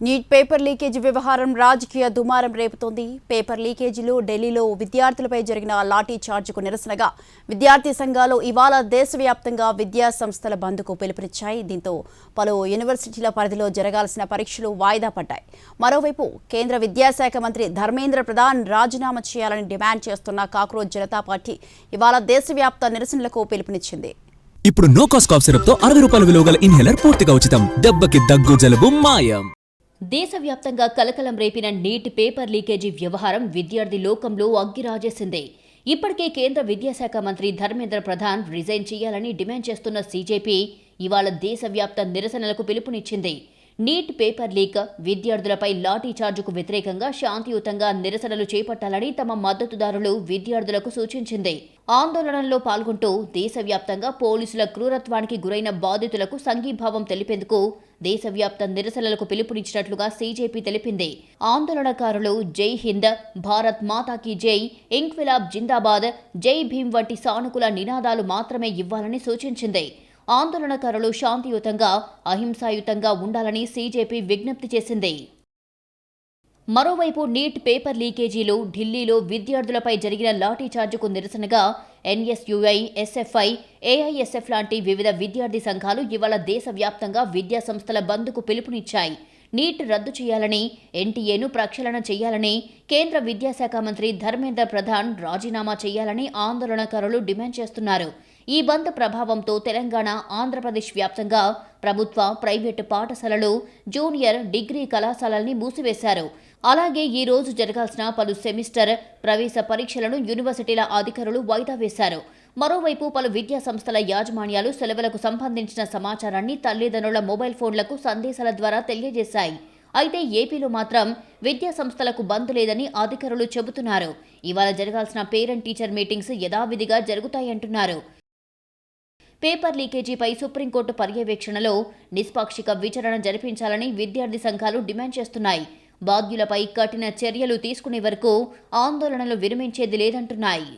Neat paper leakage వ్యవహారం రాజకీయ దుమారం రేపుతోంది. పేపర్ లీకేజీలో ఢిల్లీలో విద్యార్థులపై జరిగిన లాఠీ చార్జ్కు నిరసనగా విద్యార్థి సంఘాలు ఇవాళ దేశవ్యాప్తంగా విద్యా సంస్థల బంద్కు పిలుపునిచ్చాయి. దీంతో పలు యూనివర్సిటీల పరిధిలో జరగాల్సిన పరీక్షలు వాయిదా పడ్డాయి. మరోవైపు కేంద్ర విద్యాశాఖ మంత్రి ధర్మేంద్ర ప్రధాన్ రాజీనామా చేయాలని డిమాండ్ చేస్తున్న కాక్రోచ్ జనతా పార్టీ ఇవాళ దేశవ్యాప్త నిరసనలకు పిలుపునిచ్చింది. ఇప్పుడు నో కాస్ట్ కాఫ్ సిరప్ తో 60 రూపాయల విలువ గల ఇన్హేలర్ పూర్తిగా ఉచితం. దెబ్బకి దగ్గు జలుబు మాయం. దేశవ్యాప్తంగా కలకలం రేపిన నీట్ పేపర్ లీకేజీ వ్యవహారం విద్యార్థి లోకంలో అగ్గిరాజేసింది. ఇప్పటికే కేంద్ర విద్యాశాఖ మంత్రి ధర్మేంద్ర ప్రధాన్ రిజైన్ చేయాలని డిమాండ్ చేస్తున్న సీజేపీ ఇవాళ దేశవ్యాప్త నిరసనలకు పిలుపునిచ్చింది. నీట్ పేపర్ లీక్, విద్యార్థులపై లాఠీ చార్జుకు వ్యతిరేకంగా శాంతియుతంగా నిరసనలు చేపట్టాలని తమ మద్దతుదారులు విద్యార్థులకు సూచించింది. ఆందోళనల్లో పాల్గొంటూ దేశవ్యాప్తంగా పోలీసుల క్రూరత్వానికి గురైన బాధితులకు సంఘీభావం తెలిపేందుకు దేశవ్యాప్త నిరసనలకు పిలుపునిచ్చినట్లుగా సీజేపీ తెలిపింది. ఆందోళనకారులు జై హింద్, భారత్ మాతాకి జై, ఇంక్విలాబ్ జిందాబాద్, జై భీమ్ వంటి సానుకూల నినాదాలు మాత్రమే ఇవ్వాలని సూచించింది. ఆందోళనకారులు శాంతియుతంగా, అహింసాయుతంగా ఉండాలని సీజేపీ విజ్ఞప్తి చేసింది. మరోవైపు నీట్ పేపర్ లీకేజీలో ఢిల్లీలో విద్యార్థులపై జరిగిన లాఠీ చార్జుకు నిరసనగా ఎన్ఎస్యుఐ, ఎస్ఎఫ్ఐ, ఏఐఎస్ఎఫ్ లాంటి వివిధ విద్యార్థి సంఘాలు ఇవాళ దేశవ్యాప్తంగా విద్యా సంస్థల బంద్కు పిలుపునిచ్చాయి. నీట్ రద్దు చేయాలని, ఎన్టీఏను ప్రక్షాళన చేయాలని, కేంద్ర విద్యాశాఖ మంత్రి ధర్మేంద్ర ప్రధాన్ రాజీనామా చేయాలని ఆందోళనకారులు డిమాండ్ చేస్తున్నారు. ఈ బంద్ ప్రభావంతో తెలంగాణ, ఆంధ్రప్రదేశ్ వ్యాప్తంగా ప్రభుత్వ, ప్రైవేటు పాఠశాలలు, జూనియర్, డిగ్రీ కళాశాలల్ని మూసివేశారు. అలాగే ఈ రోజు జరగాల్సిన పలు సెమిస్టర్ ప్రవేశ పరీక్షలను యూనివర్సిటీల అధికారులు వాయిదా వేశారు. మరోవైపు పలు విద్యా సంస్థల యాజమాన్యాలు సెలవులకు సంబంధించిన సమాచారాన్ని తల్లిదండ్రుల మొబైల్ ఫోన్లకు సందేశాల ద్వారా తెలియజేశాయి. అయితే ఏపీలో మాత్రం విద్యా సంస్థలకు బంద్ లేదని అధికారులు చెబుతున్నారు. ఇవాళ జరగాల్సిన పేరెంట్ టీచర్ మీటింగ్స్ యథావిధిగా జరుగుతాయంటున్నారు. పేపర్ లీకేజీపై సుప్రీంకోర్టు పర్యవేక్షణలో నిష్పాక్షిక విచారణ జరిపించాలని విద్యార్థి సంఘాలు డిమాండ్ చేస్తున్నాయి. బాధ్యులపై కఠిన చర్యలు తీసుకునే వరకు ఆందోళనలు విరమించేది లేదంటున్నాయి.